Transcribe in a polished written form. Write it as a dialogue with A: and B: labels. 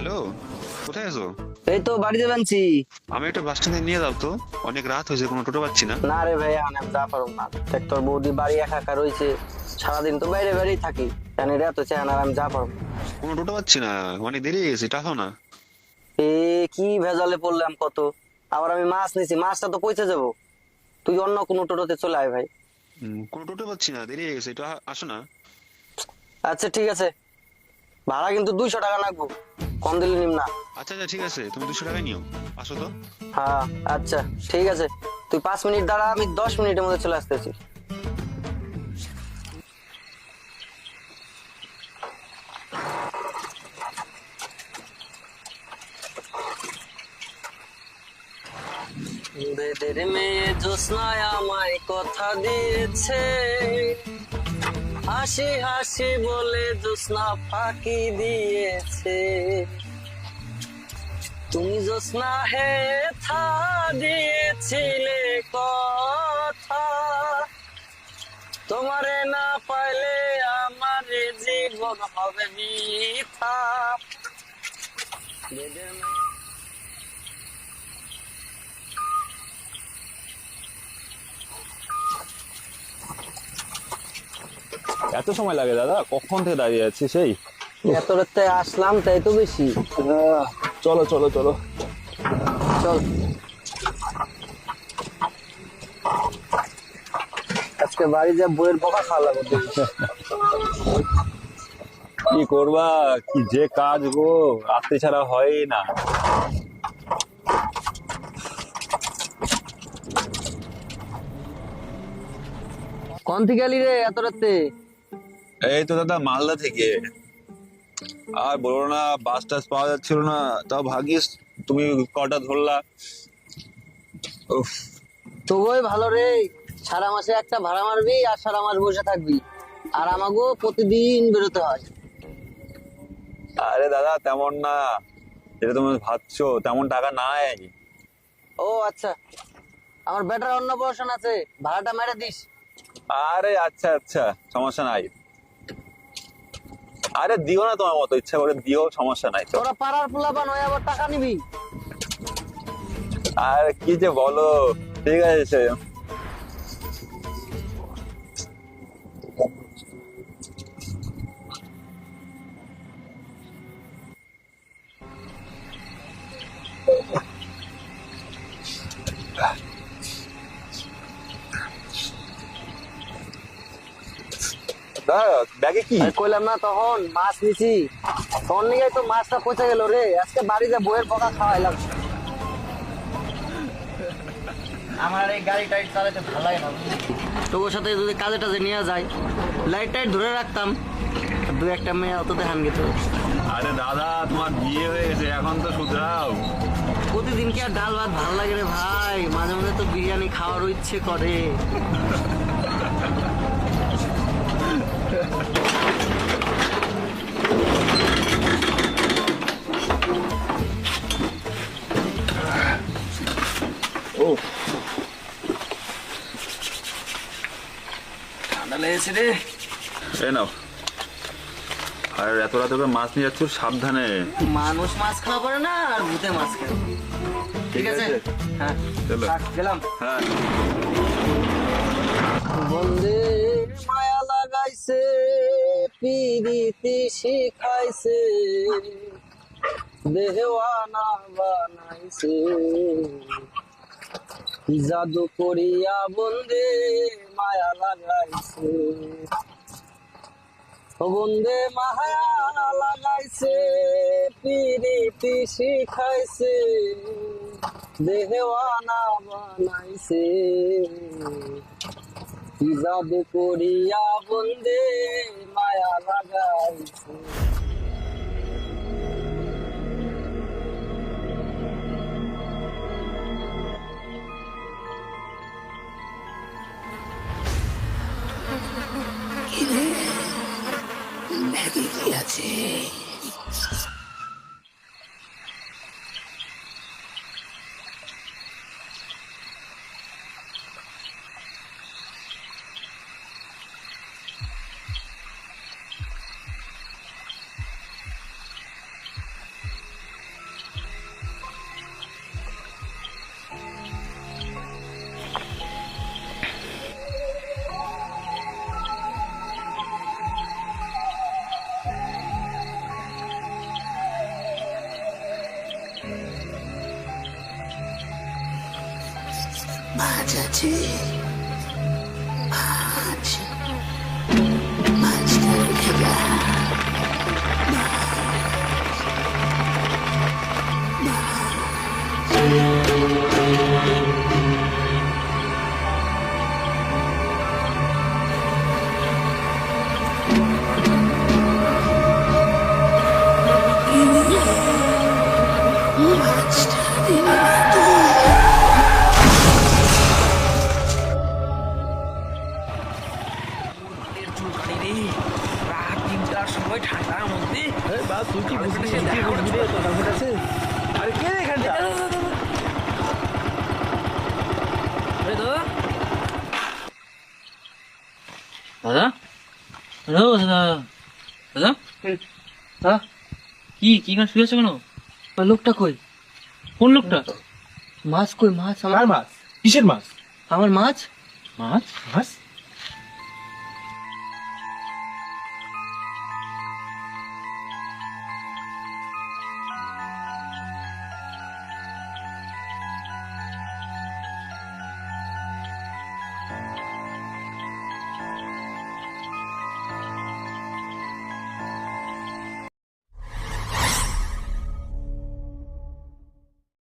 A: Hello, কোথায় আছো?
B: এই তো বাড়িতে বানছি।
A: আমি একটা বাস স্ট্যান্ডে নিয়ে যাও তো। অনেক রাত হয়েছে, কোনো টোটো পাচ্ছি না।
B: না রে ভাই, আমি যা পারবো না। দেখ তোর বৌদি বাড়ি একা একা রয়েছে, সারাদিন তো বাইরে বাইরেই থাকি, জানি রে এত চেহারা আমি যা পারবো না।
A: কোনো টোটো পাচ্ছি না, অনেক দেরি হয়ে গেছে, টাকা না।
B: এ কি ভেজালে পড়লাম কত। আবার আমি মাছ নিছি, মাছটা তো পৌঁছে যাবো। তুই অন্য কোনো টোটোতে চলে আয় ভাই।
A: কোনো টোটো পাচ্ছি না, দেরি হয়ে গেছে, এটা আসো না।
B: আচ্ছা ঠিক আছে, ভাড়া কিন্তু 200 টাকা লাগবো, কম দিলে নিম না।
A: আচ্ছা আচ্ছা, ঠিক আছে, তুমি 200 টাকায় নিও। আসো তো।
B: হ্যাঁ আচ্ছা ঠিক আছে, তুই 5 মিনিট দাঁড়া, আমি 10 মিনিটের মধ্যে চলে আসতেছি। বেদের মেয়ে জ্যোৎস্নায় আমায় কথা দিয়েছে, হাসি হাসি বলে জ্যোৎস্না ফাঁকি দিয়েছে। তুমি জ্যোৎস্না হে থা দিয়েছিলে কথা, তোমারে না পাইলে আমার এ জীবন হবে বৃথা। বেদের মেয়ে
C: এত সময় লাগে দাদা? কখন থেকে দাঁড়িয়ে আছি সেই।
B: এত রাতে আসলাম তাই তো বেশি।
C: চলো চলো চলো।
B: চল, আজকে বাড়ি যা বইয়ের বকা খাওয়া লাগবে।
C: কি করবা, কি যে কাজ গো, রাত্রি ছাড়া হয় না।
B: কোন থেকে এলি রে এত রাতে?
C: এই তো দাদা, মালদা থেকে। আর বলো না, বাস টাস পাওয়া যাচ্ছিল না, তাও ভাগ্যিস তুমি কটা ধরলা। উফ,
B: তোই ভালো রে, সারা মাসে একটা ভাড়া মারবি আর সারা মাস বসে থাকবি, আর আমাকেও প্রতিদিন বেরোতে হয়।
C: আরে দাদা তেমন না, যেটা তুমি ভাবছো তেমন টাকা নাই।
B: ও আচ্ছা, আমার বেটার অন্নপ্রাশন আছে, ভাড়াটা মেরে দিস।
C: আরে আচ্ছা আচ্ছা, সমস্যা নাই। আরে দিও না, তোমার মতো ইচ্ছা করে দিও, সমস্যা নাই তো।
B: তোরা পাড়ার পোলাপান হয়ে আবার টাকা নিবি?
C: আর কি যে বলো, ঠিক আছে সে। ব্যাগে কি?
B: আমি কইলাম না তখন মাছ নিছি, তখন নিয়ে তো মাছটা পচে গেল রে, আজকে বাড়িতে বইয়ের বকা খাওয়াইলাম। আমার এই গাড়ি টাইট চালাতে ভালো লাগে না, তোর সাথে যদি কাজে টাজে নিয়ে যায়, লাইট টাইট ধরে রাখতাম, দু একটা মেয়ে অত দেখান গেত।
C: আরে দাদা, তোমার বিয়ে হয়ে গেছে, এখন তো শুধরাও।
B: প্রতিদিন কি আর ডাল ভাত ভালো লাগে রে ভাই, মাঝে মাঝে তো বিরিয়ানি খাওয়ারও ইচ্ছে করে।
C: ও
B: ঠান্ডা লেগেছে রে।
C: এই নাও। আর এত রাতে করে মাছ নিয়ে যাচ্ছ, সাবধানে।
B: মানুষ মাছ খাওয়া পড়ে না, আর ভূতে মাছ খায়। ঠিক আছে, হ্যাঁ
C: চলো।
B: থাক, গেলাম।
C: হ্যাঁ।
B: বন্দে মায়া লাগাইছে, পিরিতি শিখাইছে, দেহওয়ানা বানাইছে, কি জাদু করিয়া বন্দে মায়া লাগাইছে। ও বন্দে মায়া লাগাইছে, পিরিতি শিখাইছে, দেহওয়ানা বানাইছে, কি জাদু করিয়া বন্দে মায়া লাগাইছে।
D: ব্যাগে কি আছে? মাছ আছে মাছ মাছটা রেখে যা মাছটা দিবি না তুই
E: চুলকানি রে রাত 3টার সময় ঠান্ডার মধ্যে
F: তুই কি বুঝবি রে তোর গার্লফ্রেন্ড আছে আরে কে রে এখানটা
E: দাদা হ্যালো দাদা দাদা
B: হ্যাঁ
E: কি কি গান শুয়ে আছো কেন?
B: ওই লোকটা কই?
E: কোন লোকটা?
B: মাছ কই? মাছ আমার
F: কার মাছ কিসের মাছ
B: আমার মাছ
F: মাছ মাছ